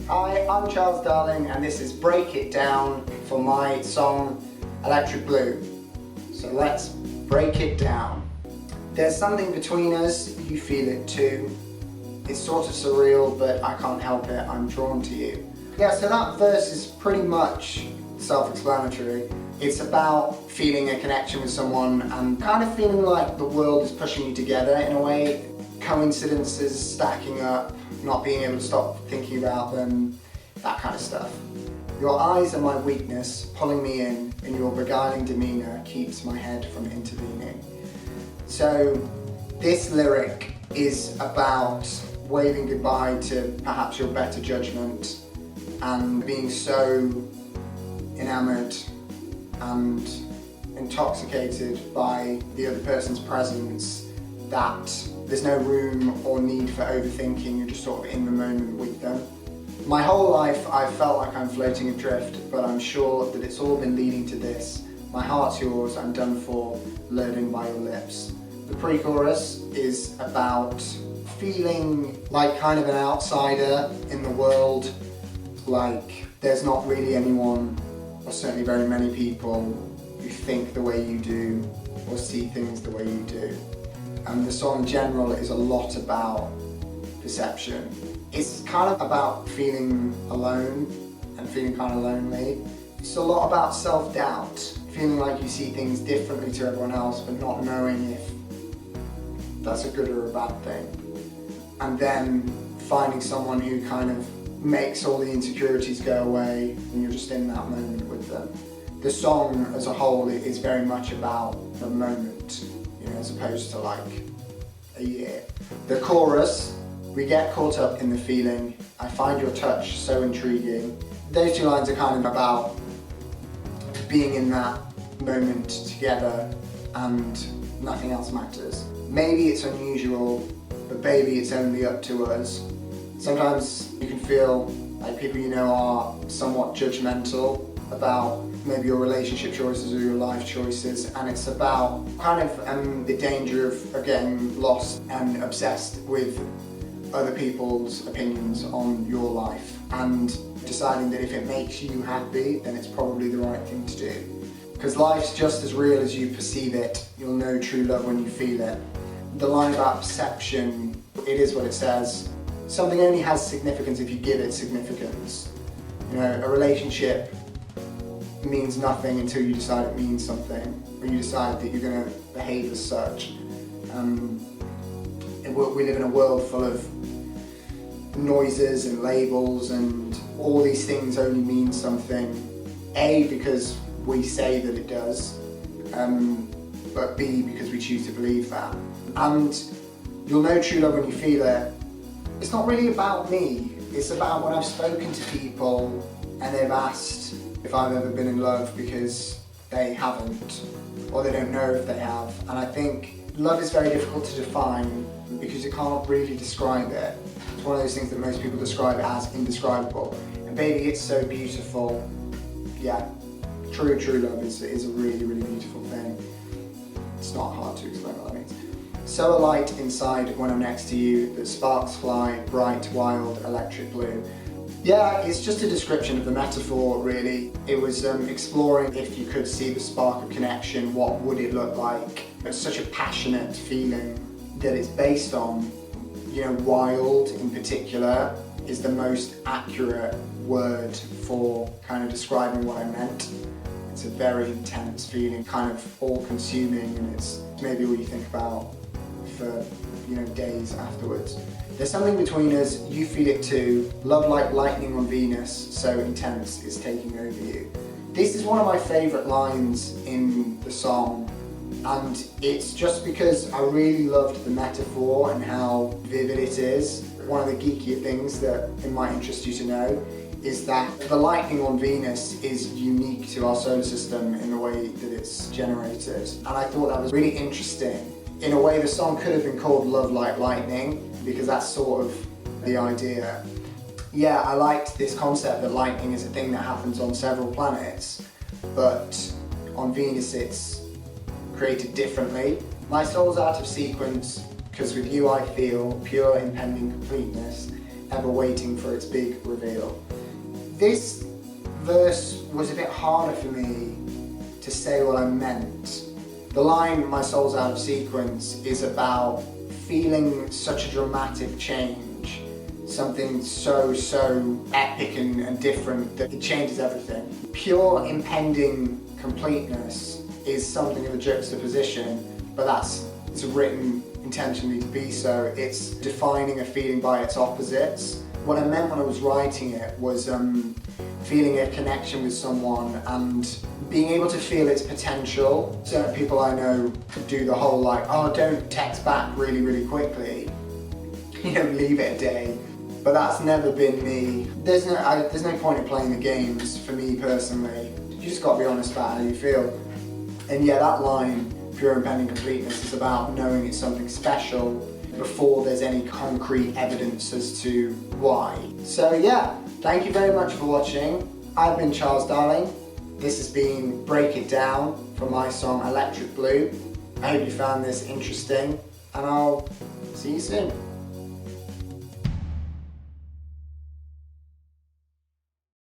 Hi, I'm Charles Darling and this is Break It Down for my song Electric Blue. So let's break it down. There's something between us, you feel it too. It's sort of surreal, but I can't help it, I'm drawn to you. Yeah, so that verse is pretty much self-explanatory. It's about feeling a connection with someone and kind of feeling like the world is pushing you together in a way. Coincidences stacking up, not being able to stop thinking about them, that kind of stuff. Your eyes are my weakness, pulling me in, and your beguiling demeanour keeps my head from intervening. So this lyric is about waving goodbye to perhaps your better judgment and being so enamoured and intoxicated by the other person's presence that there's no room or need for overthinking, you're just sort of in the moment with them. My whole life I've felt like I'm floating adrift, but I'm sure that it's all been leading to this. My heart's yours, I'm done for, learning by your lips. The pre-chorus is about feeling like kind of an outsider in the world, like there's not really anyone, or certainly very many people, who think the way you do, or see things the way you do. And the song in general is a lot about perception. It's kind of about feeling alone and feeling kind of lonely. It's a lot about self-doubt, feeling like you see things differently to everyone else but not knowing if that's a good or a bad thing. And then finding someone who kind of makes all the insecurities go away and you're just in that moment with them. The song as a whole is very much about the moment, as opposed to like a year. The chorus, we get caught up in the feeling, I find your touch so intriguing. Those two lines are kind of about being in that moment together and nothing else matters. Maybe it's unusual, but baby, it's only up to us. Sometimes you can feel like people you know are somewhat judgmental about maybe your relationship choices or your life choices, and it's about kind of the danger of getting lost and obsessed with other people's opinions on your life and deciding that if it makes you happy, then it's probably the right thing to do. Because life's just as real as you perceive it. You'll know true love when you feel it. The line about perception, it is what it says. Something only has significance if you give it significance. A relationship means nothing until you decide it means something, or you decide that you're going to behave as such. We live in a world full of noises and labels, and all these things only mean something, A, because we say that it does, but B, because we choose to believe that. And you'll know true love when you feel it. It's not really about me, it's about when I've spoken to people and they've asked if I've ever been in love because they haven't, or they don't know if they have. And I think love is very difficult to define because you can't really describe it. It's one of those things that most people describe as indescribable. And baby, it's so beautiful. Yeah, true love is a really, really beautiful thing. It's not hard to explain what that means. So alight inside when I'm next to you, that sparks fly, bright, wild, electric blue. Yeah, it's just a description of the metaphor, really. It was exploring if you could see the spark of connection, what would it look like? It's such a passionate feeling that it's based on. Wild in particular is the most accurate word for kind of describing what I meant. It's a very intense feeling, kind of all-consuming, and it's maybe all you think about for days afterwards. There's something between us, you feel it too. Love like lightning on Venus, so intense it's taking over you. This is one of my favourite lines in the song, and it's just because I really loved the metaphor and how vivid it is. One of the geekier things that it might interest you to know is that the lightning on Venus is unique to our solar system in the way that it's generated. And I thought that was really interesting. In a way, the song could have been called Love Like Lightning, because that's sort of the idea. Yeah, I liked this concept that lightning is a thing that happens on several planets, but on Venus it's created differently. My soul's out of sequence, because with you I feel pure impending completeness. ever waiting for its big reveal. This verse was a bit harder for me to say what I meant. The line, "my soul's out of sequence," is about feeling such a dramatic change, something so epic and different that it changes everything. Pure impending completeness is something of a juxtaposition, but it's written intentionally to be so. It's defining a feeling by its opposites. What I meant when I was writing it was feeling a connection with someone and being able to feel its potential. Certain people I know do the whole like, oh, don't text back really quickly, you know, leave it a day. But that's never been me. There's no point in playing the games for me personally. You just got to be honest about how you feel. And yeah, that line, pure impending completeness, is about knowing it's something special before there's any concrete evidence as to why. So yeah, thank you very much for watching. I've been Charles Darling. This has been Break It Down for my song Electric Blue. I hope you found this interesting, and I'll see you soon.